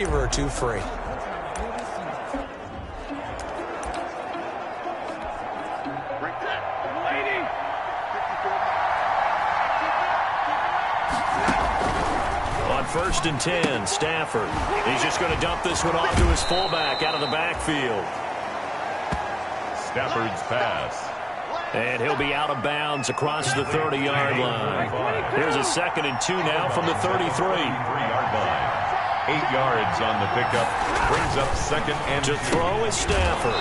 Or two free. On 1st and 10, Stafford. He's just going to dump this one off to his fullback out of the backfield. Stafford's pass. And he'll be out of bounds across the 30-yard line. Here's a 2nd and 2 now from the 33-yard line. 8 yards on the pickup. Brings up 2nd and to throw is Stafford.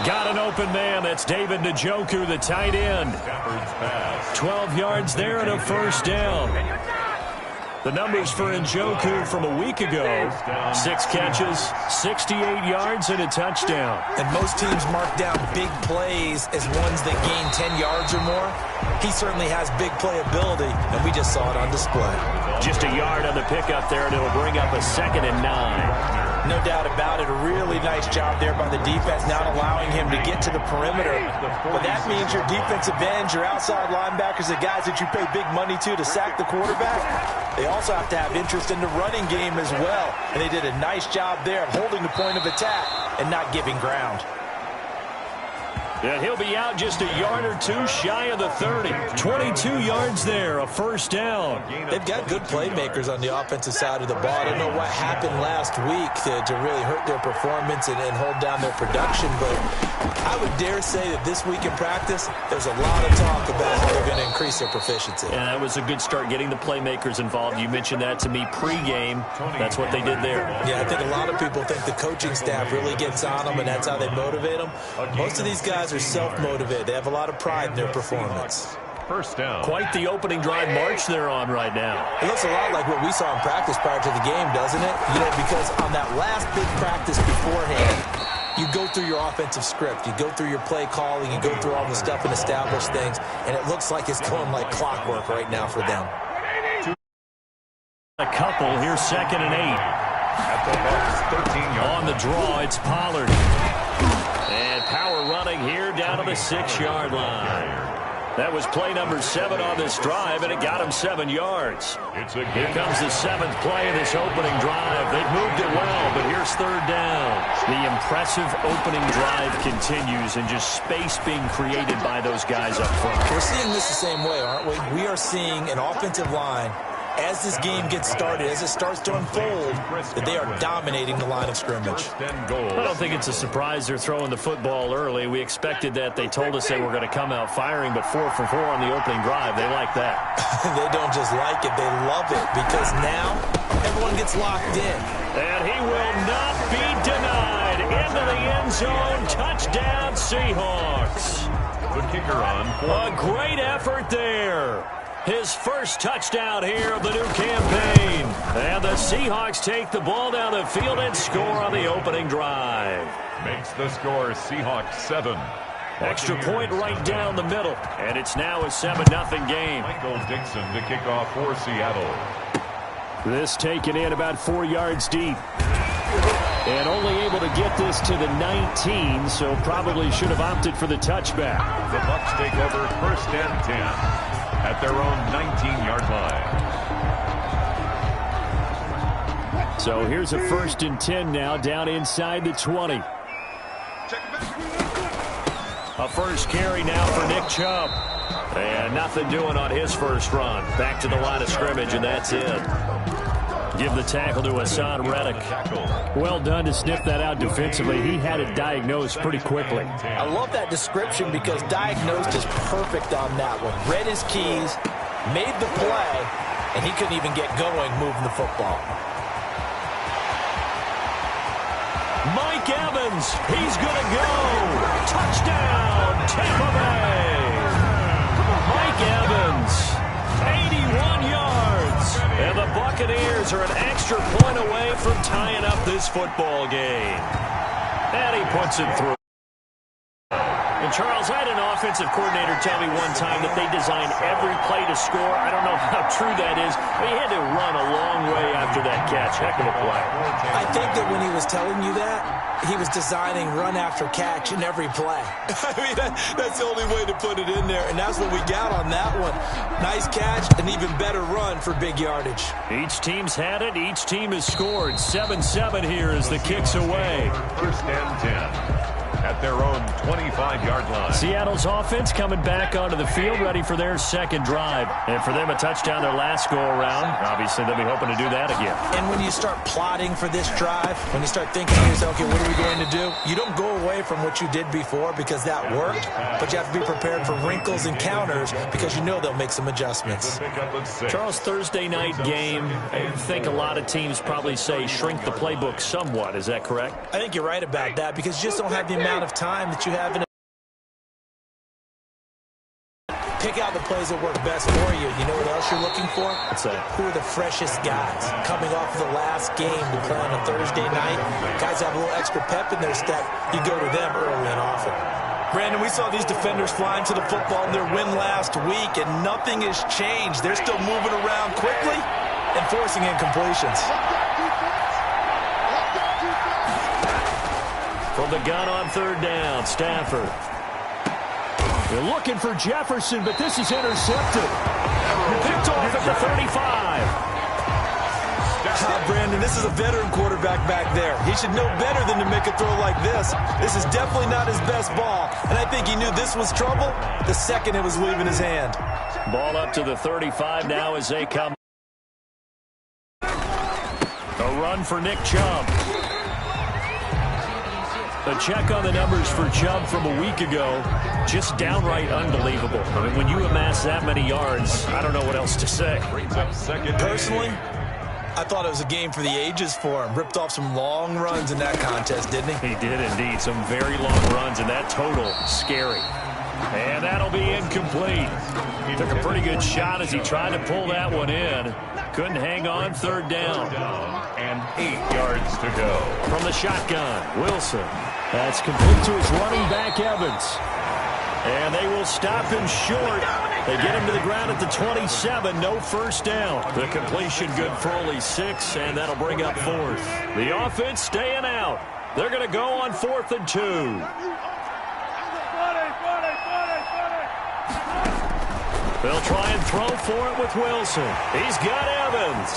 Got an open man. That's David Njoku, the tight end. Stafford's pass. 12 yards there and a 1st down. The numbers for Njoku from a week ago: 6 catches, 68 yards, and a touchdown. And most teams mark down big plays as ones that gain 10 yards or more. He certainly has big playability, and we just saw it on display. Just a yard on the pickup there, and it'll bring up a 2nd and 9. No doubt about it. A really nice job there by the defense, not allowing him to get to the perimeter. But that means your defensive ends, your outside linebackers, the guys that you pay big money to sack the quarterback, they also have to have interest in the running game as well. And they did a nice job there of holding the point of attack and not giving ground. And he'll be out just a yard or two shy of the 30. 22 yards there, a 1st down. They've got good playmakers on the offensive side of the ball. I don't know what happened last week to really hurt their performance and hold down their production, but I would dare say that this week in practice, there's a lot of talk about how they're going to increase their proficiency. Yeah, that was a good start, getting the playmakers involved. You mentioned that to me pregame. That's what they did there. Yeah, I think a lot of people think the coaching staff really gets on them, and that's how they motivate them. Most of these guys are self-motivated. They have a lot of pride in their performance. 1st down. Quite the opening drive march they're on right now. It looks a lot like what we saw in practice prior to the game, doesn't it? You know, because on that last big practice beforehand, you go through your offensive script. You go through your play calling. You go through all the stuff and establish things. And it looks like it's going like clockwork right now for them. A couple. Here's 2nd and 8. At the box, 13 yards. On the draw, it's Pollard. And power running here down to the 6-yard line. That was play number 7 on this drive, and it got him 7 yards. Here comes the 7th play of this opening drive. They've moved it well, but here's 3rd down. The impressive opening drive continues, and just space being created by those guys up front. We're seeing this the same way, aren't we? We are seeing an offensive line, as this game gets started, as it starts to unfold, that they are dominating the line of scrimmage. I don't think it's a surprise they're throwing the football early. We expected that. They told us they were going to come out firing, but 4 for 4 on the opening drive. They like that. They don't just like it, they love it, because now everyone gets locked in. And he will not be denied. Into the end zone. Touchdown, Seahawks. The kicker on. A great effort there. His first touchdown here of the new campaign. And the Seahawks take the ball down the field and score on the opening drive. Makes the score Seahawks 7. Extra point right down the middle. And it's now a 7-0 game. Michael Dixon to kick off for Seattle. This taken in about 4 yards deep. And only able to get this to the 19, so probably should have opted for the touchback. The Bucs take over 1st and 10 at their own 19-yard line. So here's a 1st and 10 now, down inside the 20. A first carry now for Nick Chubb. And nothing doing on his first run. Back to the line of scrimmage, and that's it. Give the tackle to Hassan Reddick. Well done to sniff that out defensively. He had it diagnosed pretty quickly. I love that description because diagnosed is perfect on that one. Read his keys, made the play, and he couldn't even get going moving the football. Mike Evans, he's going to go. Touchdown, Tampa Bay. Mike Evans, 81 yards. And the Buccaneers are an extra point away from tying up this football game. And he puts it through. And Charles, I had an offensive coordinator tell me one time that they design every play to score. I don't know how true that is, but he had to run a long way after that catch. Heck of a play. I think that when he was telling you that, he was designing run after catch in every play. I mean, that's the only way to put it in there, and that's what we got on that one. Nice catch, an even better run for big yardage. Each team's had it. Each team has scored. 7-7 here as the kick's away. First and 10. At their own 25-yard line. Seattle's offense coming back onto the field, ready for their second drive. And for them, a touchdown their last go-around. Obviously, they'll be hoping to do that again. And when you start plotting for this drive, when you start thinking to yourself, okay, what are we going to do? You don't go away from what you did before because that worked, but you have to be prepared for wrinkles and counters because you know they'll make some adjustments. Charles, Thursday night game, I think a lot of teams probably say shrink the playbook somewhat. Is that correct? I think you're right about that because you just don't have the amount of time that you have in pick out the plays that work best for you. You know what else you're looking for? What's that? Who are the freshest guys coming off of the last game to play on a Thursday night? Guys have a little extra pep in their step. You go to them early and often. Brandon, we saw these defenders flying to the football in their win last week, and nothing has changed. They're still moving around quickly and forcing incompletions. From the gun on third down, Stafford. They're looking for Jefferson, but this is intercepted. Picked off at the 35. Brandon, this is a veteran quarterback back there. He should know better than to make a throw like this. This is definitely not his best ball, and I think he knew this was trouble the second it was leaving his hand. Ball up to the 35 now as they come. A run for Nick Chubb. A check on the numbers for Chubb from a week ago. Just downright unbelievable. I mean, when you amass that many yards, I don't know what else to say. Personally, I thought it was a game for the ages for him. Ripped off some long runs in that contest, didn't he? He did indeed. Some very long runs, and that total, scary. And that'll be incomplete. He took a pretty good shot as he tried to pull that one in. Couldn't hang on third down. And 8 yards to go. From the shotgun, Wilson. That's complete to his running back, Evans. And they will stop him short. They get him to the ground at the 27. No first down. The completion good for only 6, and that'll bring up fourth. The offense staying out. They're going to go on 4th and 2. They'll try and throw for it with Wilson. He's got Evans.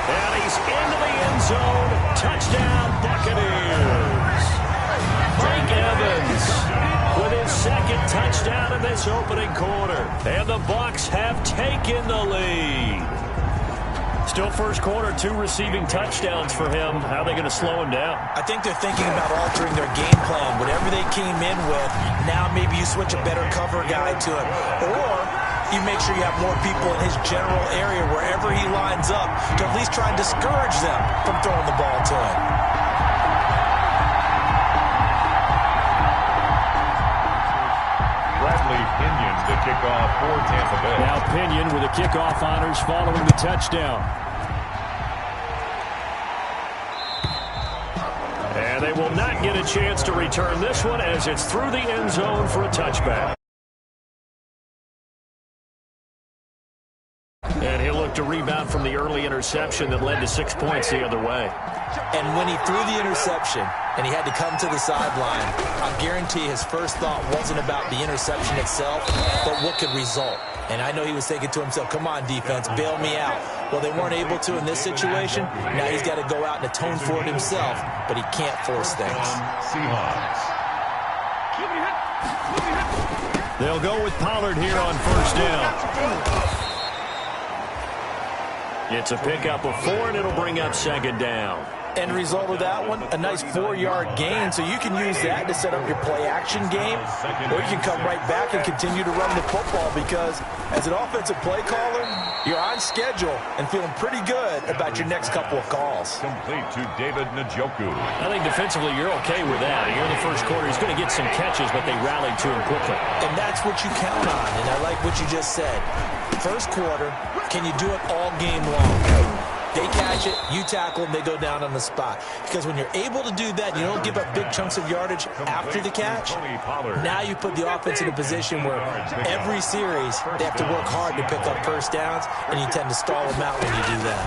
And he's into the end zone. Touchdown, Buccaneers. Mike Evans with his second touchdown in this opening quarter. And the Bucs have taken the lead. Still first quarter, 2 receiving touchdowns for him. How are they going to slow him down? I think they're thinking about altering their game plan. Whatever they came in with, now maybe you switch a better cover guy to him. Or you make sure you have more people in his general area wherever he lines up to at least try and discourage them from throwing the ball to him. Pinion, the kickoff for Tampa Bay. Now Pinion with the kickoff honors following the touchdown. And they will not get a chance to return this one as it's through the end zone for a touchback. And he'll look to rebound from the early interception that led to 6 points the other way. And when he threw the interception and he had to come to the sideline, I guarantee his first thought wasn't about the interception itself, but what could result. And I know he was thinking to himself, come on, defense, bail me out. Well, they weren't able to in this situation. Now he's got to go out and atone for it himself, but he can't force things. Seahawks. They'll go with Pollard here on first down. It's a pickup of 4, and it'll bring up second down. End result of that one, a nice 4-yard gain, so you can use that to set up your play-action game, or you can come right back and continue to run the football because as an offensive play caller, you're on schedule and feeling pretty good about your next couple of calls. Complete to David Njoku. I think defensively you're okay with that. Here in the first quarter, he's going to get some catches, but they rallied to him quickly. And that's what you count on, and I like what you just said. First quarter, can you do it all game long? They catch it, you tackle them, they go down on the spot. Because when you're able to do that, you don't give up big chunks of yardage after the catch. Now you put the offense in a position where every series they have to work hard to pick up first downs, and you tend to stall them out when you do that.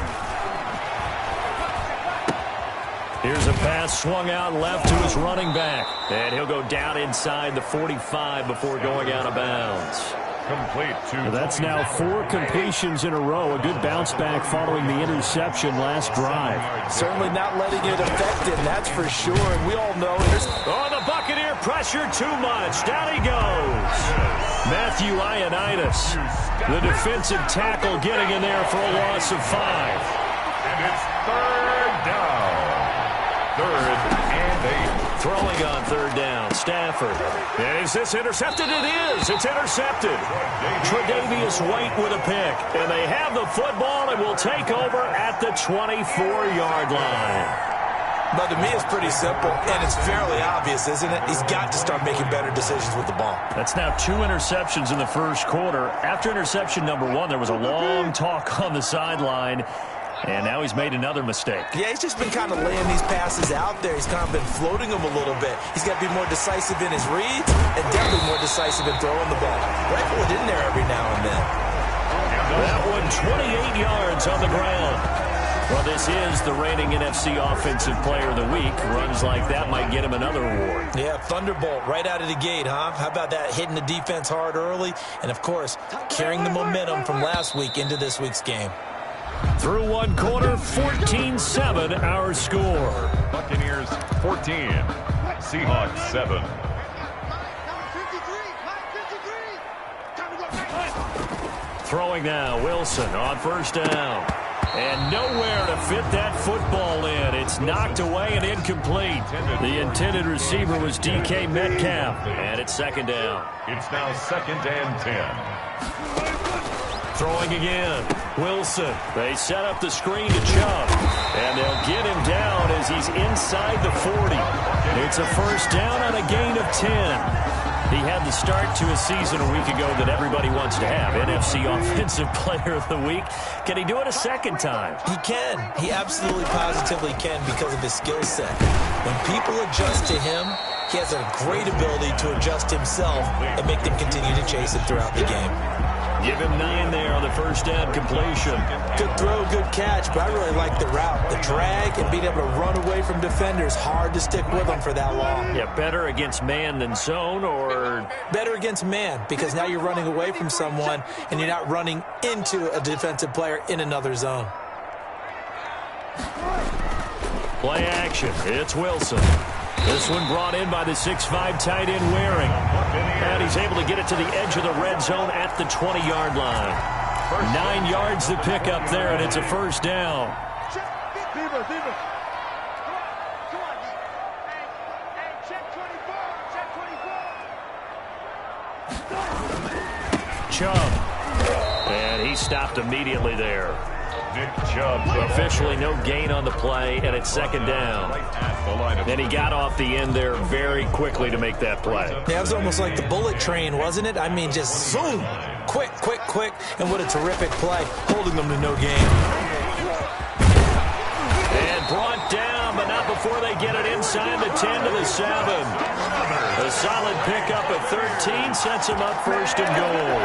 Here's a pass swung out left to his running back. And he'll go down inside the 45 before going out of bounds. Complete to That's now 4 completions in a row. A good bounce back following the interception last drive. Certainly not letting it affect him, that's for sure. And we all know there's... Oh, the Buccaneer pressure too much. Down he goes. Matthew Ioannidis, the defensive tackle, getting in there for a loss of 5. And it's third down. Third and 8. Throwing on third down, Stafford. Is this intercepted? It is. It's intercepted. Tre'Davious White with a pick. And they have the football and will take over at the 24-yard line. But to me, it's pretty simple, and it's fairly obvious, isn't it? He's got to start making better decisions with the ball. That's now 2 interceptions in the first quarter. After interception number 1, there was a long talk on the sideline. And now he's made another mistake. Yeah, he's just been kind of laying these passes out there. He's kind of been floating them a little bit. He's got to be more decisive in his reads and definitely more decisive in throwing the ball. Rifle it in there every now and then. That one 28 yards on the ground. Well, this is the reigning NFC Offensive Player of the Week. Runs like that might get him another award. Yeah, Thunderbolt right out of the gate, huh? How about that, hitting the defense hard early? And, of course, carrying the momentum from last week into this week's game. Through one quarter, 14-7 our score. Buccaneers 14, Seahawks 7. Throwing now, Wilson on first down. And nowhere to fit that football in. It's knocked away and incomplete. The intended receiver was DK Metcalf. And it's second down. It's now second and 10. Throwing again. Wilson. They set up the screen to Chubb. And they'll get him down as he's inside the 40. It's a first down on a gain of 10. He had the start to a season a week ago that everybody wants to have. NFC Offensive Player of the Week. Can he do it a second time? He can. He absolutely positively can because of his skill set. When people adjust to him, he has a great ability to adjust himself and make them continue to chase it throughout the game. Give him 9 there on the first down completion. Good throw, good catch, but I really like the route. The drag and being able to run away from defenders. Hard to stick with them for that long. Yeah, better against man than zone, or... Better against man, because now you're running away from someone and you're not running into a defensive player in another zone. Play action. It's Wilson. This one brought in by the 6'5" tight end Waring. And he's able to get it to the edge of the red zone at the 20-yard line. 9 yards to pick up there, and it's a first down. Chubb. And he stopped immediately there. Nick Chubb. Officially no gain on the play, and it's second down. And he got off the end there very quickly to make that play. Yeah, it was almost like the bullet train, wasn't it? I mean, just zoom. Quick, quick, quick. And what a terrific play, holding them to no gain. And brought down, but not before they get it inside the 10 to the 7. A solid pickup at 13 sets him up first and goal.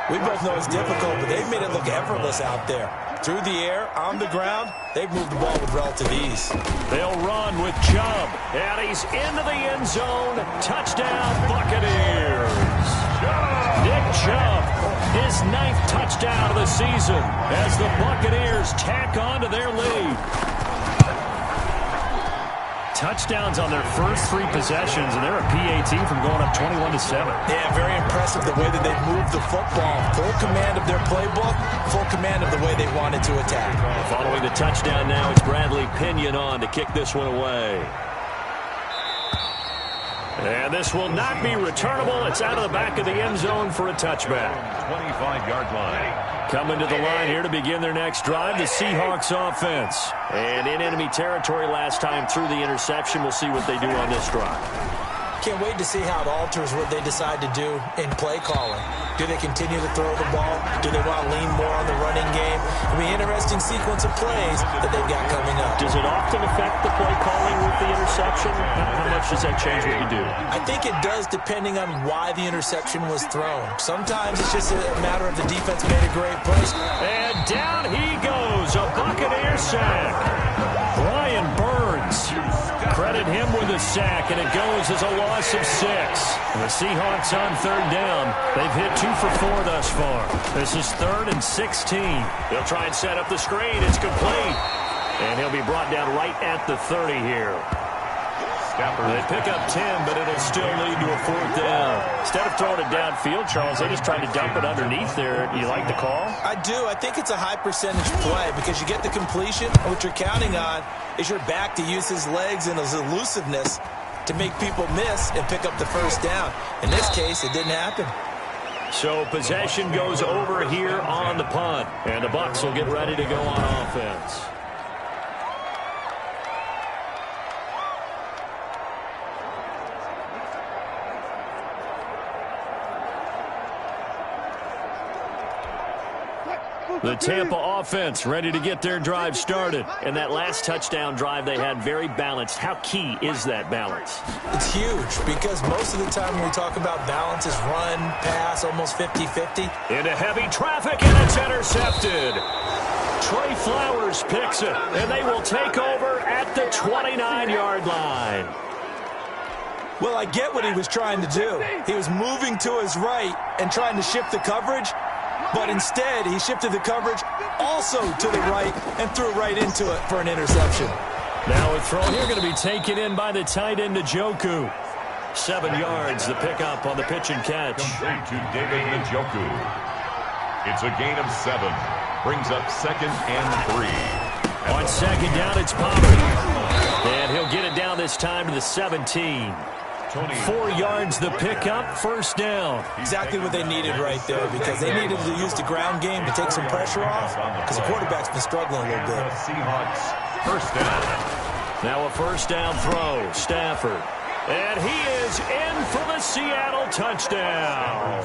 We both know it's difficult, but they've made it look effortless out there. Through the air, on the ground, they've moved the ball with relative ease. They'll run with Chubb. And he's into the end zone. Touchdown, Buccaneers. Nick Chubb, his 9th touchdown of the season as the Buccaneers tack on to their lead. Touchdowns on their first 3 possessions, and they're a PAT from going up 21-7. Yeah, very impressive the way that they moved the football. Full command of their playbook, full command of the way they wanted to attack. Following the touchdown now, it's Bradley Pinion on to kick this one away. And this will not be returnable. It's out of the back of the end zone for a touchback. 25-yard line. Coming to the line here to begin their next drive, the Seahawks offense. And in enemy territory last time through the interception. We'll see what they do on this drive. Can't wait to see how it alters what they decide to do in play calling. Do they continue to throw the ball? Do they want to lean more on the running game? It'll be an interesting sequence of plays that they've got coming up. Does it often affect the play calling with the interception? How much does that change what you do? I think it does, depending on why the interception was thrown. Sometimes it's just a matter of the defense made a great play. And down he goes, a Buccaneer sack. Brian Burns the sack, and it goes as a loss of 6. The Seahawks on 3rd down. They've hit 2 for 4 thus far. This is 3rd and 16. They'll try and set up the screen. It's complete. And he'll be brought down right at the 30 here. They pick up 10, but it'll still lead to a 4th down. Instead of throwing it downfield, Charles, they just tried to dump it underneath there. You like the call? I do. I think it's a high percentage play because you get the completion. What you're counting on is your back to use his legs and his elusiveness to make people miss and pick up the 1st down. In this case, it didn't happen. So possession goes over here on the punt, and the Bucs will get ready to go on offense. The Tampa offense ready to get their drive started. And that last touchdown drive they had very balanced. How key is that balance? It's huge because most of the time when we talk about balance is run, pass, almost 50-50. Into heavy traffic, and it's intercepted. Trey Flowers picks it, and they will take over at the 29-yard line. Well, I get what he was trying to do. He was moving to his right and trying to shift the coverage. But instead, he shifted the coverage also to the right and threw right into it for an interception. Now a throw here going to be taken in by the tight end, Njoku. 7 yards, the pickup on the pitch and catch. Complete to David Njoku. It's a gain of 7. Brings up 2nd and 3. On 2nd down, it's Pollard. And he'll get it down this time to the 17. 4 yards the pickup, 1st down. Exactly what they needed right there because they needed to use the ground game to take some pressure off because the quarterback's been struggling a little bit. Seahawks 1st down. Now a 1st down throw, Stafford. And he is in for the Seattle touchdown.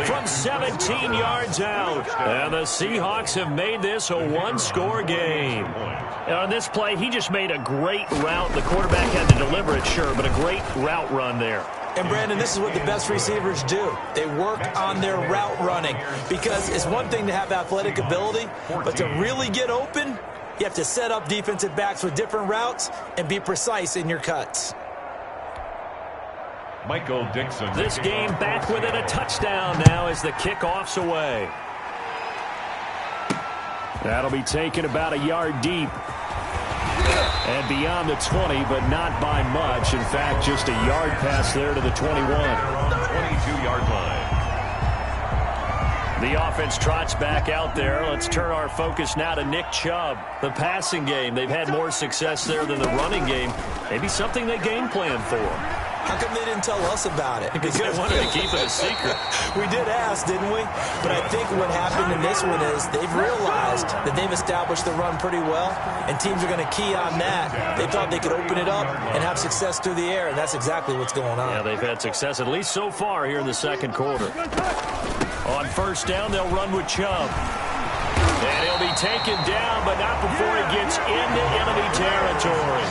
From 17 yards out. And the Seahawks have made this a 1-score game. And on this play, he just made a great route. The quarterback had to deliver it, sure, but a great route run there. And, Brandon, this is what the best receivers do. They work on their route running because it's one thing to have athletic ability, but to really get open, you have to set up defensive backs with different routes and be precise in your cuts. Michael Dixon. This game back within a touchdown now as the kickoff's away. That'll be taken about a yard deep. And beyond the 20, but not by much. In fact, just a yard pass there to the 21. 22-yard line. The offense trots back out there. Let's turn our focus now to Nick Chubb. The passing game, they've had more success there than the running game. Maybe something they game plan for. How come they didn't tell us about it? Because they wanted to keep it a secret. We did ask, didn't we? But I think what happened in this one is they've realized that they've established the run pretty well, and teams are going to key on that. They thought they could open it up and have success through the air, and that's exactly what's going on. Yeah, they've had success, at least so far, here in the 2nd quarter. On 1st down, they'll run with Chubb. And he'll be taken down, but not before he gets into enemy territory.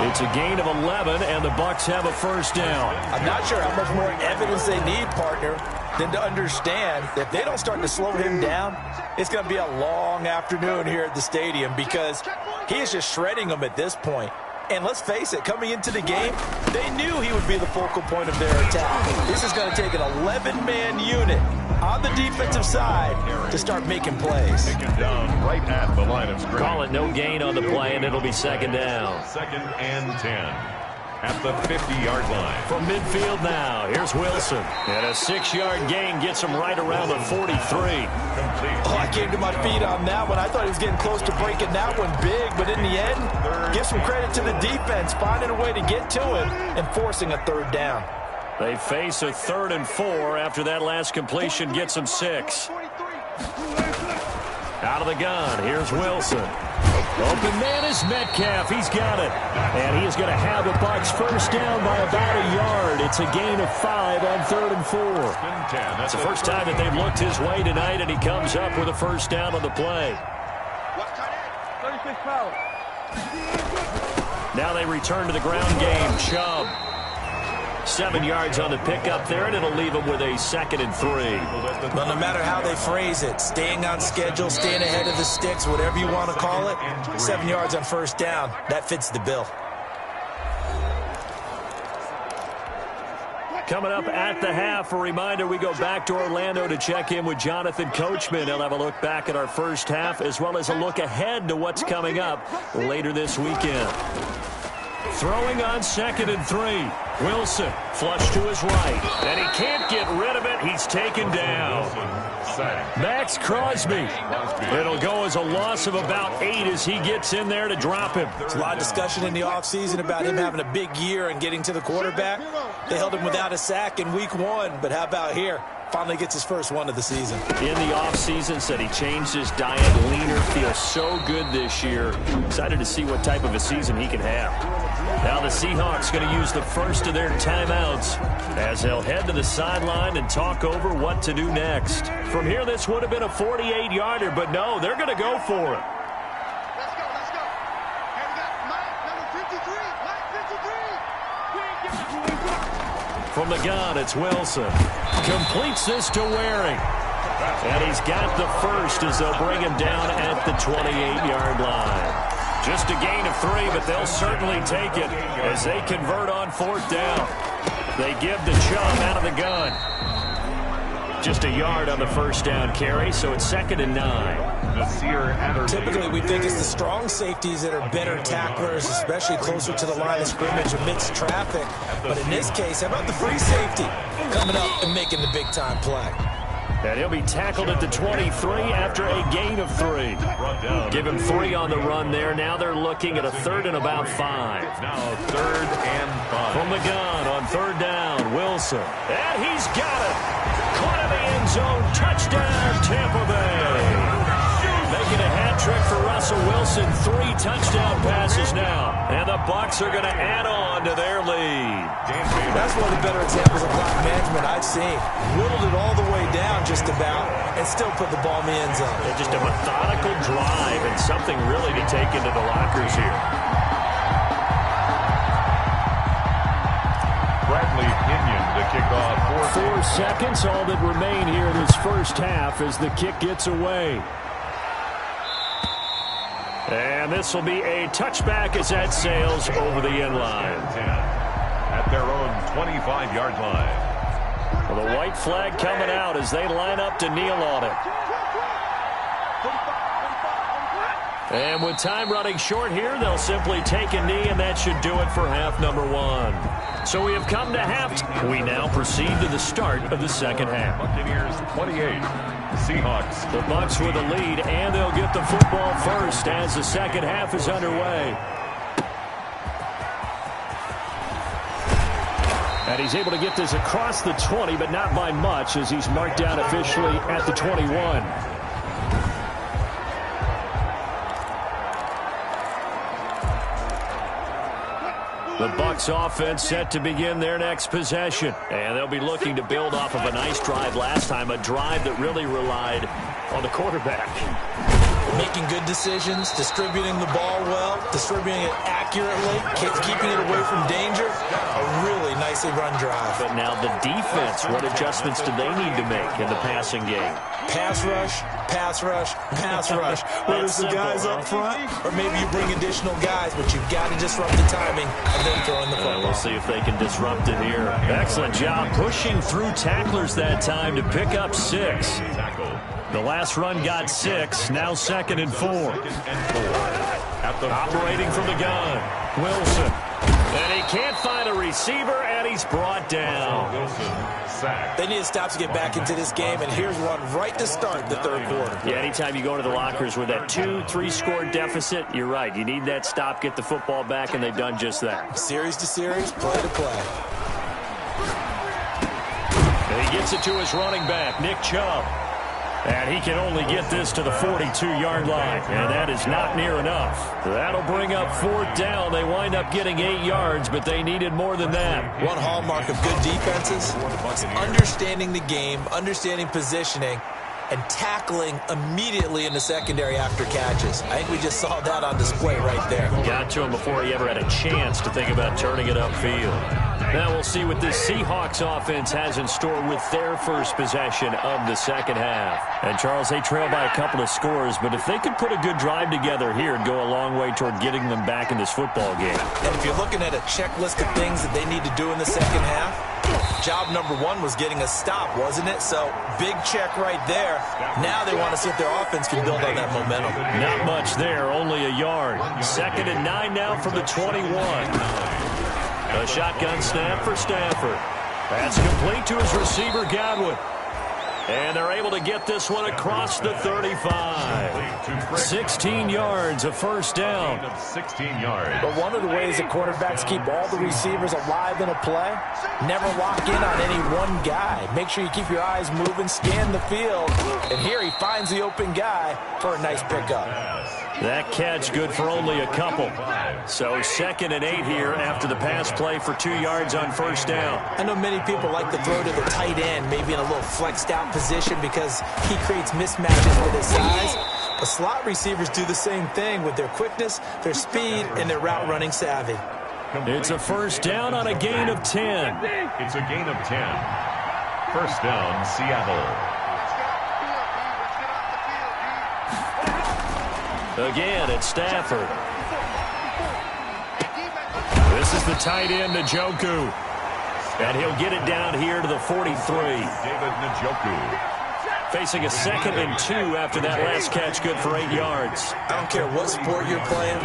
It's a gain of 11, and the Bucs have a 1st down. I'm not sure how much more evidence they need, partner, than to understand that if they don't start to slow him down, it's going to be a long afternoon here at the stadium because he is just shredding them at this point. And let's face it, coming into the game, they knew he would be the focal point of their attack. This is going to take an 11-man unit on the defensive side to start making plays. Taken down right at the line of scrimmage. Call it no gain on the play, and it'll be 2nd down. 2nd and 10. At the 50-yard line. From midfield now, here's Wilson. And a 6-yard gain gets him right around the 43. Oh, I came to my feet on that one. I thought he was getting close to breaking that one big, but in the end, give some credit to the defense, finding a way to get to him and forcing a 3rd down. They face a 3rd and 4 after that last completion gets them 6. Out of the gun, here's Wilson. Open man is Metcalf. He's got it. And he is going to have the Bucs 1st down by about a yard. It's a gain of 5 on 3rd and 4. It's the first time that they've looked his way tonight, and he comes up with a 1st down on the play. Now they return to the ground game. Chubb. 7 yards on the pickup there, and it'll leave them with a 2nd and 3. Well, no matter how they phrase it, staying on schedule, staying ahead of the sticks, whatever you want to call it, 7 yards on 1st down, that fits the bill. Coming up at the half, a reminder, we go back to Orlando to check in with Jonathan Coachman. He'll have a look back at our first half as well as a look ahead to what's coming up later this weekend. Throwing on 2nd and 3. Wilson, flush to his right. And he can't get rid of it. He's taken down. Max Crosby. It'll go as a loss of about 8 as he gets in there to drop him. There's a lot of discussion in the offseason about him having a big year and getting to the quarterback. They held him without a sack in week 1, but how about here? Finally gets his first one of the season. In the offseason, said he changed his diet, leaner, feels so good this year. Excited to see what type of a season he can have. Now the Seahawks going to use the first of their timeouts as they'll head to the sideline and talk over what to do next. From here, this would have been a 48-yarder, but no, they're going to go for it. Let's go. Hey, we got Mike, number 53. Mike 53. From the gun, it's Wilson. Completes this to Waring. And he's got the first as they'll bring him down at the 28-yard line. Just a gain of 3, but they'll certainly take it as they convert on 4th down. They give the Chubb out of the gun. Just a yard on the first down carry, so it's 2nd and 9. Typically, we think it's the strong safeties that are better tacklers, especially closer to the line of scrimmage amidst traffic. But in this case, how about the free safety coming up and making the big-time play? And he'll be tackled at the 23 after a gain of 3. Give him 3 on the run there. Now they're looking at a 3rd and about 5. Now 3rd and 5. From the gun on 3rd down, Wilson. And he's got it. Caught in the end zone. Touchdown, Tampa Bay. Making a hat trick for Russell Wilson. 3 touchdown passes now. And the Bucs are going to add on to their lead. That's one of the better examples of clock management I've seen. Whittled it all the way down just about and still put the ball in the end zone. Yeah, just a methodical drive and something really to take into the lockers here. Bradley Pinion to kick off. 4 seconds, all that remain here in this first half as the kick gets away. And this will be a touchback as that sails over the end line. At their own 25-yard line. Well, the white flag coming out as they line up to kneel on it. And with time running short here, they'll simply take a knee, and that should do it for half number 1. So we have come to half. We now proceed to the start of the second half. Buccaneers 28. Seahawks. The Bucs with the lead, and they'll get the football first as the second half is underway. And he's able to get this across the 20, but not by much as he's marked down officially at the 21. The Bucs offense set to begin their next possession. And they'll be looking to build off of a nice drive last time, a drive that really relied on the quarterback. Making good decisions, distributing the ball well, distributing it accurately, keeping it away from danger. A really nicely run drive. But now the defense, what adjustments do they need to make in the passing game? Pass rush, pass rush, pass rush. Whether it's the guys up front or maybe you bring additional guys, but you've got to disrupt the timing of them throwing the football. We'll see if they can disrupt it here. Excellent job pushing through tacklers that time to pick up 6. The last run got 6, now 2nd and 4. Operating from the gun, Wilson. And he can't find a receiver, and he's brought down. They need to stop to get back into this game, and here's one right to start the third quarter. Yeah, anytime you go into the lockers with that 2-3 score deficit, you're right. You need that stop, get the football back, and they've done just that. Series to series, play to play. And he gets it to his running back, Nick Chubb. And he can only get this to the 42-yard line. And that is not near enough. That'll bring up 4th down. They wind up getting 8 yards, but they needed more than that. One hallmark of good defenses is understanding the game, understanding positioning, and tackling immediately in the secondary after catches. I think we just saw that on display right there. Got to him before he ever had a chance to think about turning it upfield. Now we'll see what this Seahawks offense has in store with their first possession of the second half. And, Charles, they trail by a couple of scores, but if they could put a good drive together here, it'd go a long way toward getting them back in this football game. And if you're looking at a checklist of things that they need to do in the second half, Job number one was getting a stop, wasn't it? So, big check right there. Now they want to see if their offense can build on that momentum. Not much there, only a yard. 2nd and 9 now from the 21. A shotgun snap for Stafford. That's complete to his receiver, Godwin. And they're able to get this one across the 35. 16 yards, a first down. 16 yards. But one of the ways that quarterbacks keep all the receivers alive in a play, never lock in on any one guy. Make sure you keep your eyes moving, scan the field. And here he finds the open guy for a nice pickup. That catch good for only a couple. So 2nd and 8 here after the pass play for 2 yards on first down. I know many people like to throw to the tight end, maybe in a little flexed out position because he creates mismatches with his size. But slot receivers do the same thing with their quickness, their speed, and their route running savvy. It's a first down on a gain of 10. It's a gain of 10. First down, Seattle. Again, it's Stafford. This is the tight end, Njoku. And he'll get it down here to the 43. David Njoku. Facing a 2nd and 2 after that last catch, good for 8 yards. I don't care what sport you're playing.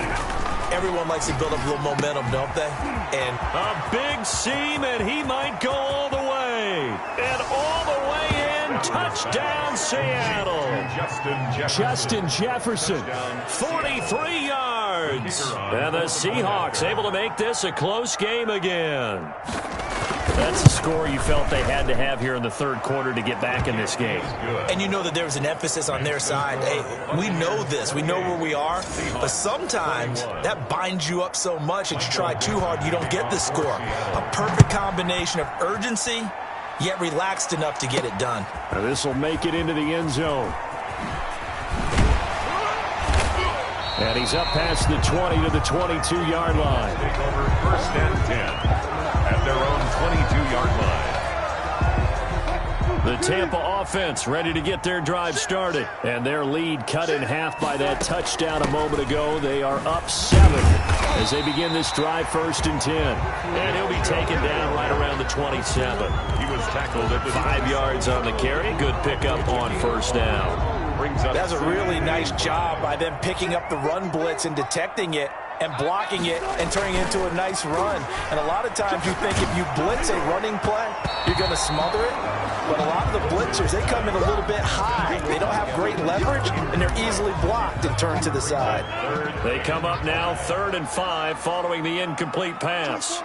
Everyone likes to build up a little momentum, don't they? And a big seam, and he might go all the way. And all the way in, touchdown Seattle. Justin Jefferson, 43 yards. And the Seahawks able to make this a close game again. That's a score you felt they had to have here in the third quarter to get back in this game. And you know that there was an emphasis on their side. Hey, we know this. We know where we are. But sometimes that binds you up so much that you try too hard, you don't get the score. A perfect combination of urgency, yet relaxed enough to get it done. Now this will make it into the end zone. And he's up past the 20 to the 22-yard line. Take over 1st and 10 at their own 22-yard line. The Tampa offense ready to get their drive started. And their lead cut in half by that touchdown a moment ago. They are up 7 as they begin this drive 1st and 10. And he'll be taken down right around the 27. He was tackled at the 5 yards on the carry. Good pickup on first down. That's a really nice job by them picking up the run blitz and detecting it and blocking it and turning it into a nice run. And a lot of times you think if you blitz a running play, you're going to smother it. But a lot of the blitzers, they come in a little bit high. They don't have great leverage, and they're easily blocked and turned to the side. They come up now 3rd and 5 following the incomplete pass.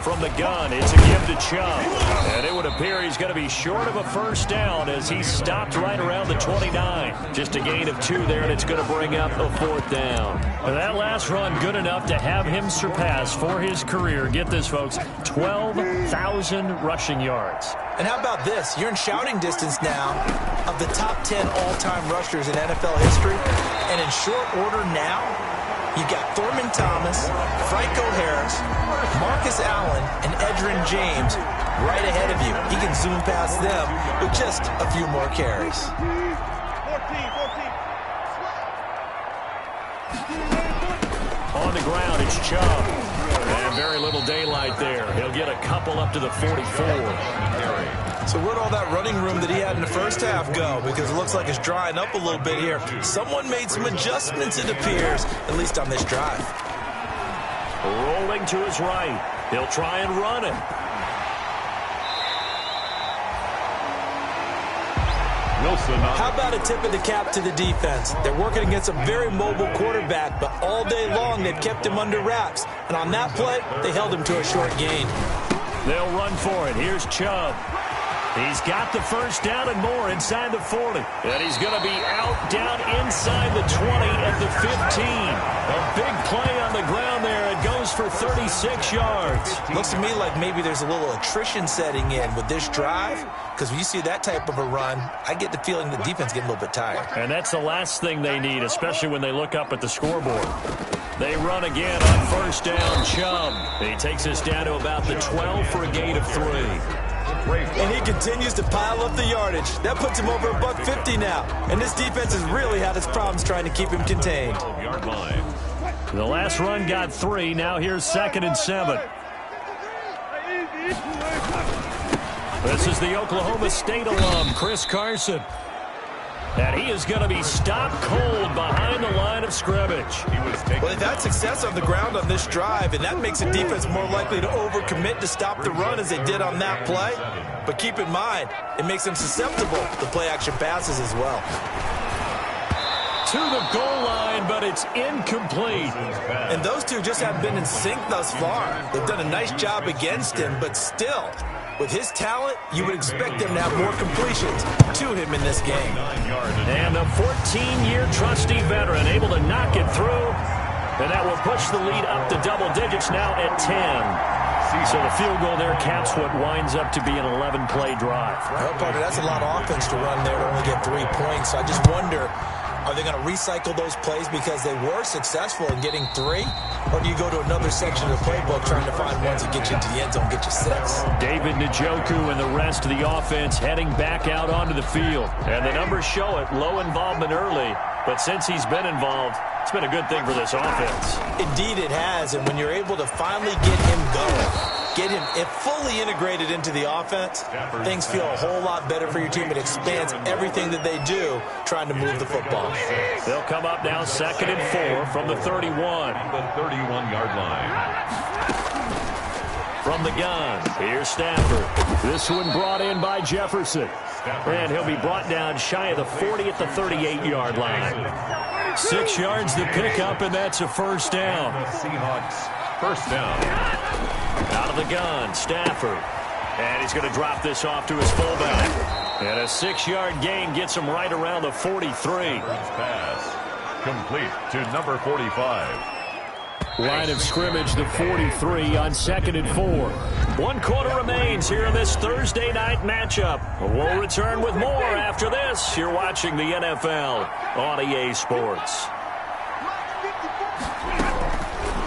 From the gun, it's a give to Chubb. And it would appear he's going to be short of a first down as he stopped right around the 29. Just a gain of 2 there, and it's going to bring up a 4th down. And that last run good enough to have him surpass for his career, get this, folks, 12,000 rushing yards. And how about this? You're in shouting distance now of the top 10 all-time rushers in NFL history. And in short order now, you've got Thurman Thomas, Franco Harris, Marcus Allen, and Edgerrin James right ahead of you. He can zoom past them with just a few more carries. 14. On the ground, it's Chubb. And very little daylight there. He'll get a couple up to the 44. So where'd all that running room that he had in the first half go? Because it looks like it's drying up a little bit here. Someone made some adjustments, it appears, at least on this drive. Rolling to his right. He'll try and run it. Wilson. How about a tip of the cap to the defense? They're working against a very mobile quarterback, but all day long they've kept him under wraps. And on that play, they held him to a short gain. They'll run for it. Here's Chubb. He's got the first down and more inside the 40. And he's going to be out down inside the 20 at the 15. A big play on the ground there. It goes for 36 yards. Looks to me like maybe there's a little attrition setting in with this drive. Because when you see that type of a run, I get the feeling the defense getting a little bit tired. And that's the last thing they need, especially when they look up at the scoreboard. They run again on first down, Chubb. He takes us down to about the 12 for a gain of 3. And he continues to pile up the yardage. That puts him over $150 now. And this defense has really had its problems trying to keep him contained. The last run got 3. Now here's 2nd and 7. This is the Oklahoma State alum, Chris Carson. And he is going to be stopped cold behind the line of scrimmage. Well, they've had success on the ground on this drive, and that makes the defense more likely to overcommit to stop the run as they did on that play. But keep in mind, it makes them susceptible to play-action passes as well. To the goal line, but it's incomplete. And those two just haven't been in sync thus far. They've done a nice job against him, but still, with his talent, you would expect them to have more completions to him in this game. And a 14-year trusty veteran able to knock it through. And that will push the lead up to double digits now at 10. So the field goal there caps what winds up to be an 11-play drive. Well, partner, that's a lot of offense to run there to only get 3 points. So I just wonder, are they going to recycle those plays because they were successful in getting 3? Or do you go to another section of the playbook trying to find ones that get you into the end zone, get you 6? David Njoku and the rest of the offense heading back out onto the field. And the numbers show it, low involvement early. But since he's been involved, it's been a good thing for this offense. Indeed it has, and when you're able to finally get him going, get him fully integrated into the offense, things feel a whole lot better for your team. It expands everything that they do trying to move the football. They'll come up now 2nd and 4 from the 31. The 31-yard line. From the gun, here's Stafford. This one brought in by Jefferson. And he'll be brought down shy of the 40 at the 38-yard line. 6 yards to pick up, and that's a first down. The Seahawks, first down. Out of the gun, Stafford. And he's going to drop this off to his fullback. And a 6-yard gain gets him right around the 43. Pass complete to number 45. Line of scrimmage, the 43 on 2nd and 4. 1 quarter remains here in this Thursday night matchup. We'll return with more after this. You're watching the NFL on EA Sports.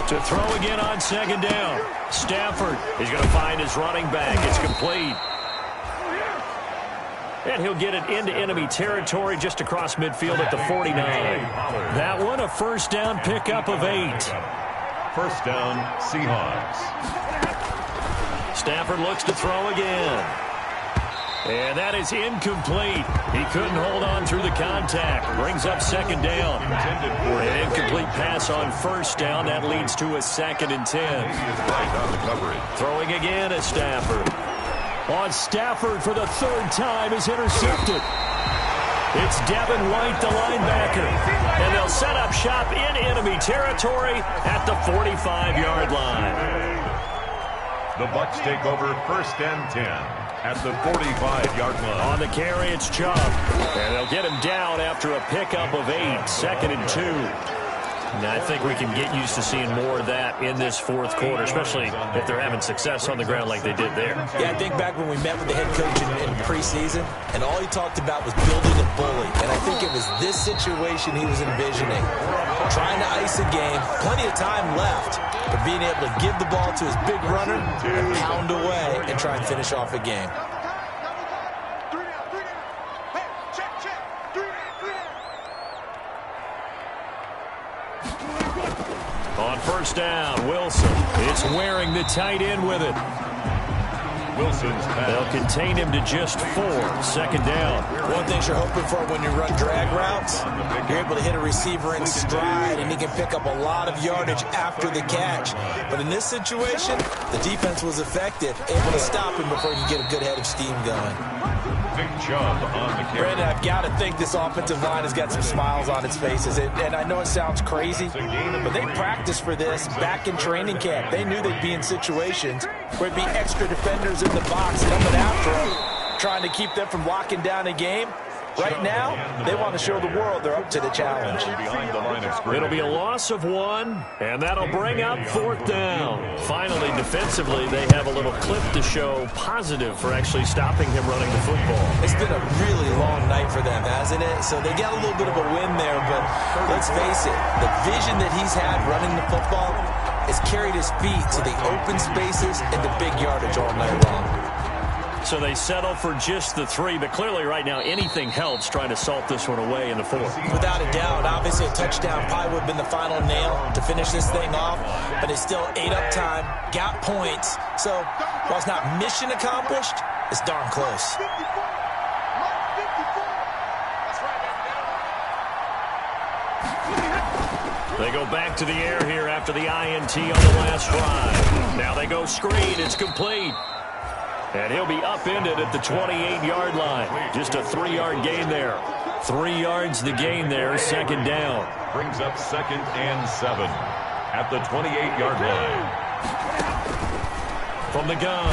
To throw again on 2nd down. Stafford is going to find his running back. It's complete. And he'll get it into enemy territory just across midfield at the 49. That one, a first down pickup of 8. First down, Seahawks. Stafford looks to throw again. And that is incomplete. He couldn't hold on through the contact. Brings up 2nd down. An incomplete pass on first down. That leads to a 2nd and 10. Right on the coverage. Throwing again at Stafford. On Stafford for the 3rd time is intercepted. It's Devin White, the linebacker. And they'll set up shop in enemy territory at the 45-yard line. The Bucs take over 1st and 10 at the 45-yard line. On the carry, it's Chubb. And they'll get him down after a pickup of 8, 2nd and 2. Now, I think we can get used to seeing more of that in this 4th quarter, especially if they're having success on the ground like they did there. Yeah, I think back when we met with the head coach in preseason, and all he talked about was building a bully. And I think it was this situation he was envisioning. Trying to ice a game, plenty of time left, but being able to give the ball to his big runner and pound away and try and finish off a game. On first down, Wilson. It's wearing the tight end with it. Wilson's pass. They'll contain him to just 4. 2nd down. One thing you're hoping for when you run drag routes, you're able to hit a receiver in stride, and he can pick up a lot of yardage after the catch. But in this situation, the defense was effective, able to stop him before he could get a good head of steam going. Big Chubb on the carry. Brandon, I've got to think this offensive line has got some smiles on its faces. And I know it sounds crazy, but they practiced for this back in training camp. They knew they'd be in situations where it'd be extra defenders in the box coming after them, trying to keep them from locking down a game. Right now, they want to show the world they're up to the challenge. It'll be a loss of 1, and that'll bring up 4th down. Finally, defensively, they have a little clip to show positive for actually stopping him running the football. It's been a really long night for them, hasn't it? So they got a little bit of a win there, but let's face it, the vision that he's had running the football has carried his feet to the open spaces and the big yardage all night long. So they settle for just the 3, but clearly right now anything helps trying to salt this one away in the 4th. Without a doubt, obviously a touchdown probably would have been the final nail to finish this thing off, but it's still ate up time, got points. So while it's not mission accomplished, it's darn close. They go back to the air here after the INT on the last drive. Now they go screen. It's complete. And he'll be upended at the 28-yard line. Just a 3-yard gain there. 3 yards the gain there, second down. Brings up 2nd and 7 at the 28-yard line. From the gun,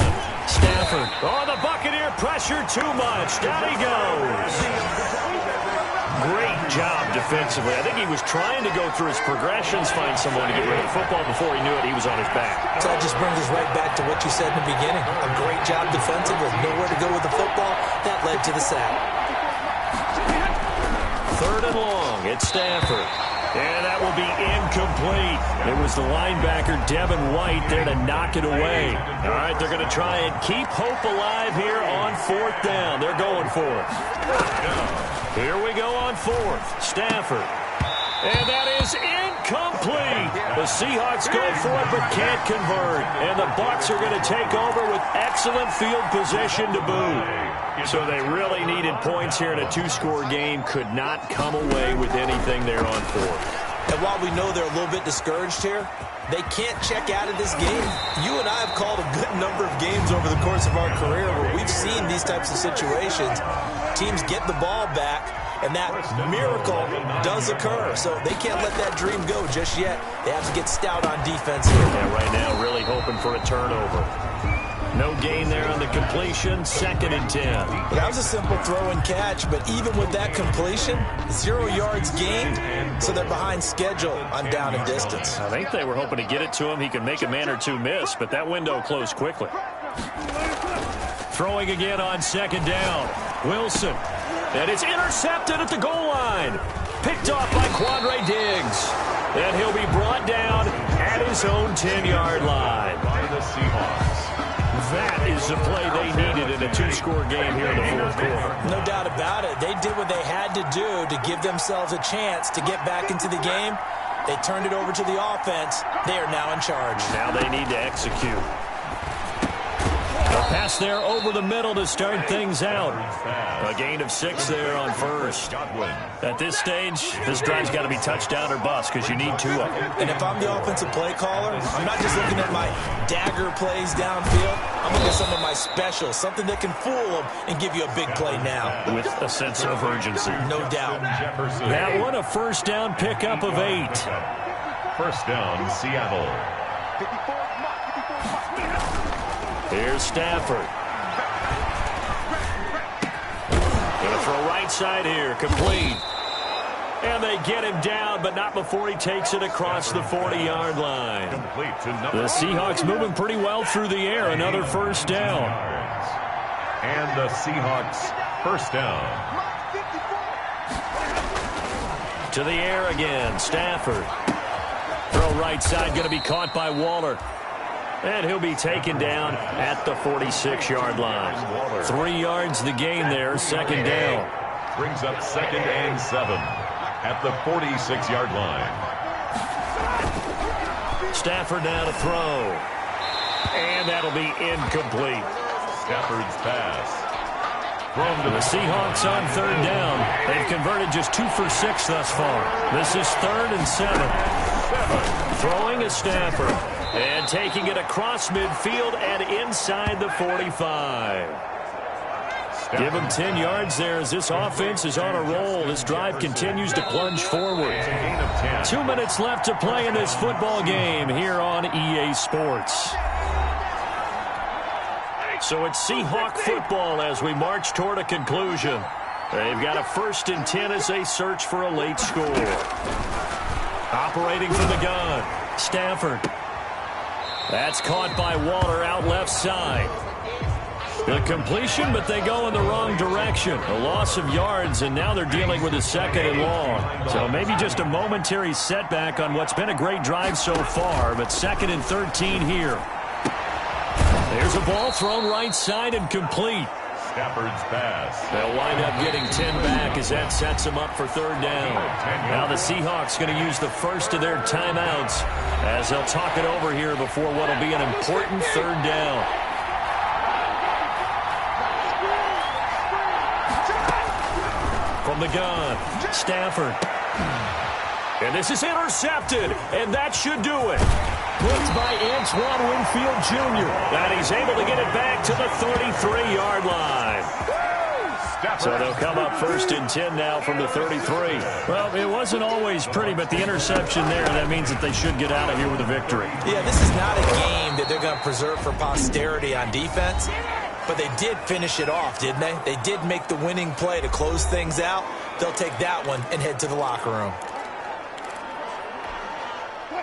Stafford. Oh, the Buccaneer pressure too much. Down he goes. Great job defensively. I think he was trying to go through his progressions, find someone to get rid of the football. Before he knew it, he was on his back. So that just brings us right back to what you said in the beginning. A great job defensively. Nowhere to go with the football. That led to the sack. 3rd and long. It's Stafford. And that will be incomplete. It was the linebacker, Devin White, there to knock it away. All right, they're going to try and keep hope alive here on 4th down. They're going for it. Here we go on 4th. Stafford. And that is incomplete. The Seahawks go for it but can't convert. And the Bucs are going to take over with excellent field position to boot. So they really needed points here in a 2-score game. Could not come away with anything there on 4th. And while we know they're a little bit discouraged here, they can't check out of this game. You and I have called a good number of games over the course of our career where we've seen these types of situations. Teams get the ball back, and that miracle does occur. So they can't let that dream go just yet. They have to get stout on defense here. Yeah, right now really hoping for a turnover. No gain there on the completion, 2nd and 10. That was a simple throw and catch, but even with that completion, 0 yards gained, so they're behind schedule on down and distance. I think they were hoping to get it to him. He could make a man or two miss, but that window closed quickly. Throwing again on 2nd down. Wilson. And it's intercepted at the goal line. Picked off by Quandre Diggs. And he'll be brought down at his own 10-yard line. By the Seahawks. That is the play they needed in a 2-score game here in the 4th quarter. No doubt about it. They did what they had to do to give themselves a chance to get back into the game. They turned it over to the offense. They are now in charge. Now they need to execute. A pass there over the middle to start things out. A gain of 6 there on 1st. At this stage, this drive's got to be touchdown or bust because you need 2 of them. And if I'm the offensive play caller, I'm not just looking at my dagger plays downfield. I'm looking at some of my specials, something that can fool them and give you a big play now. With a sense of urgency. No doubt. That one a 1st down pickup of 8. 1st down, Seattle. Here's Stafford. Going to throw right side here. Complete. And they get him down, but not before he takes it across the 40-yard line. The Seahawks moving pretty well through the air. Another 1st down. And the Seahawks 1st down. To the air again. Stafford. Throw right side, going to be caught by Waller. And he'll be taken down at the 46-yard line. 3 yards the gain there, 2nd down. Brings up 2nd and 7 at the 46-yard line. Stafford now to throw. And that'll be incomplete. Stafford's pass. From the Seahawks on 3rd down. They've converted just 2 for 6 thus far. This is 3rd and 7. Throwing is Stafford. And taking it across midfield and inside the 45. Give him 10 yards there as this offense is on a roll. This drive continues to plunge forward. 2 minutes left to play in this football game here on EA Sports. So it's Seahawk football as we march toward a conclusion. They've got a 1st and 10 as they search for a late score. Operating from the gun, Stafford. That's caught by Waller out left side. The completion, but they go in the wrong direction. A loss of yards, and now they're dealing with a 2nd and long. So maybe just a momentary setback on what's been a great drive so far, but 2nd and 13 here. There's a ball thrown right side and complete. Stafford's pass. They'll wind up getting 10 back as that sets them up for third down. Now the Seahawks going to use the first of their timeouts as they'll talk it over here before what will be an important third down. From the gun, Stafford. And this is intercepted, and that should do it. Blitzed by Antoine Winfield Jr. And he's able to get it back to the 33-yard line. So they'll come up first and 10 now from the 33. Well, it wasn't always pretty, but the interception there, that means that they should get out of here with a victory. Yeah, this is not a game that they're going to preserve for posterity on defense, but they did finish it off, didn't they? They did make the winning play to close things out. They'll take that one and head to the locker room.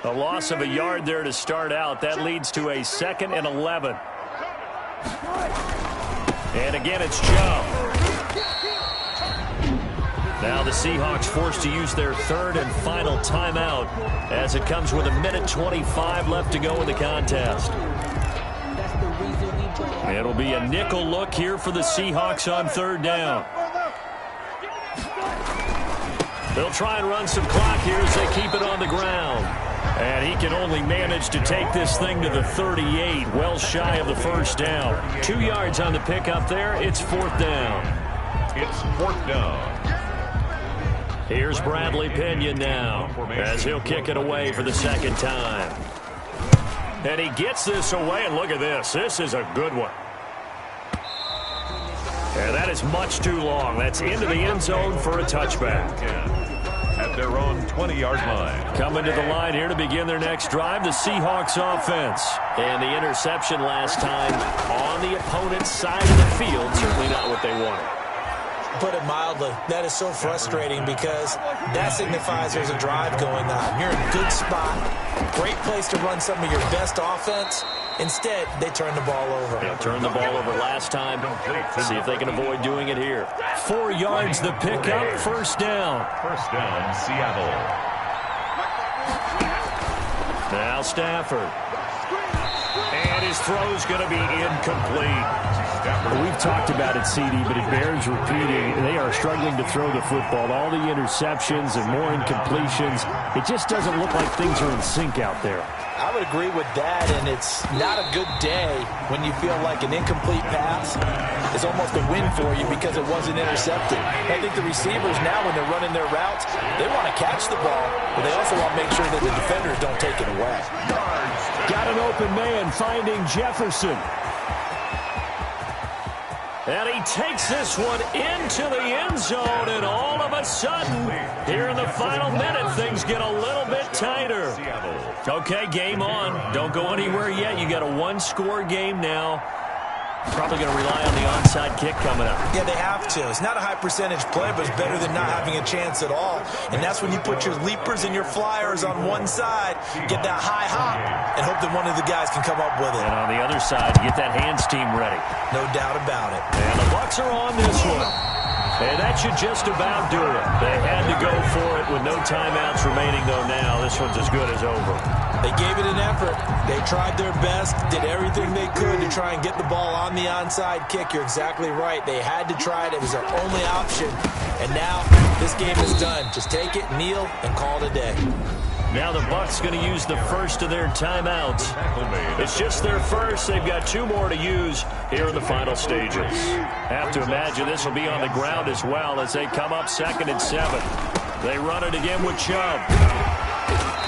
A loss of a yard there to start out. That leads to a 2nd and 11. And again, it's Chubb. Now the Seahawks forced to use their third and final timeout as it comes with 1:25 left to go in the contest. It'll be a nickel look here for the Seahawks on third down. They'll try and run some clock here as they keep it on the ground. And he can only manage to take this thing to the 38, well shy of the first down. 2 yards on the pickup there. It's 4th down. It's 4th down. Here's Bradley Pinion now as he'll kick it away for the second time. And he gets this away, and look at this. This is a good one. And that is much too long. That's into the end zone for a touchback. At their own 20-yard line. Coming to the line here to begin their next drive, the Seahawks offense. And the interception last time on the opponent's side of the field, certainly not what they wanted. Put it mildly, that is so frustrating because that signifies there's a drive going on. You're in a good spot, great place to run some of your best offense. Instead, they turn the ball over. They'll turn the ball over last time. See if they can avoid doing it here. 4 yards the pickup, first down. First down, Seattle. Now Stafford. And his throw's going to be incomplete. We've talked about it, CD, but it bears repeating. They are struggling to throw the football. All the interceptions and more incompletions. It just doesn't look like things are in sync out there. I would agree with that, and it's not a good day when you feel like an incomplete pass is almost a win for you because it wasn't intercepted. I think the receivers now, when they're running their routes, they want to catch the ball, but they also want to make sure that the defenders don't take it away. Got an open man finding Jefferson. And he takes this one into the end zone, and all of a sudden, here in the final minute, things get a little bit tighter. Okay, game on. Don't go anywhere yet. You got a one-score game now. Probably going to rely on the onside kick coming up. Yeah, they have to. It's not a high-percentage play, but it's better than not having a chance at all. And that's when you put your leapers and your flyers on one side, get that high hop, and hope that one of the guys can come up with it. And on the other side, get that hands team ready. No doubt about it. And the Bucs are on this one. And that should just about do it. They had to go for it with no timeouts remaining, though now. This one's as good as over. They gave it an effort. They tried their best, did everything they could to try and get the ball on the onside kick. You're exactly right. They had to try it. It was their only option. And now this game is done. Just take it, kneel, and call it a day. Now the Bucs going to use the first of their timeouts. It's just their first. They've got 2 more to use here in the final stages. Have to imagine this will be on the ground as well as they come up 2nd and 7. They run it again with Chubb.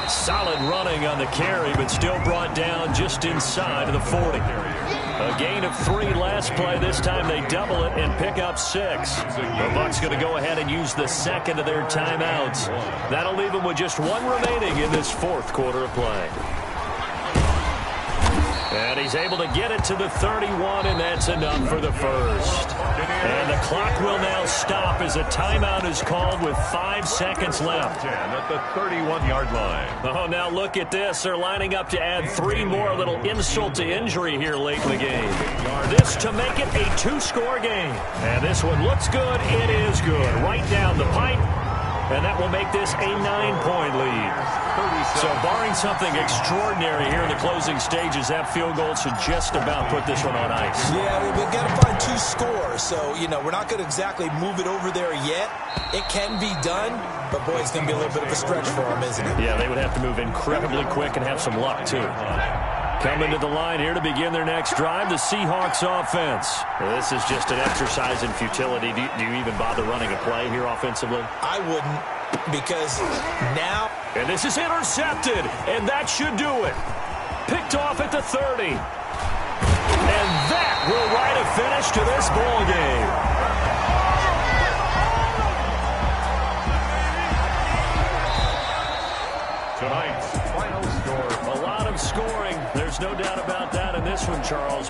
Solid running on the carry, but still brought down just inside of the 40. A gain of 3 last play. This time they double it and pick up 6. The Bucs going to go ahead and use the second of their timeouts. That'll leave them with just 1 remaining in this 4th quarter of play. And he's able to get it to the 31, and that's enough for the first. And the clock will now stop as a timeout is called with 5 seconds left. 10 at the 31-yard line. Oh, now look at this. They're lining up to add 3 more, a little insult to injury here late in the game. This to make it a 2-score game. And this one looks good. It is good. Right down the pipe. And that will make this a 9-point lead. 36 So barring something extraordinary here in the closing stages, that field goal should just about put this one on ice. Yeah, we've got to find 2 scores. So, you know, we're not going to exactly move it over there yet. It can be done, but, boy, it's going to be a little bit of a stretch for them, isn't it? Yeah, they would have to move incredibly quick and have some luck, too. Coming to the line here to begin their next drive, the Seahawks offense. Well, this is just an exercise in futility. Do you even bother running a play here offensively? I wouldn't, because now... And this is intercepted, and that should do it. Picked off at the 30. And that will write a finish to this ball game. Tonight's final score. A lot of scoring. There's no doubt about that in this one, Charles.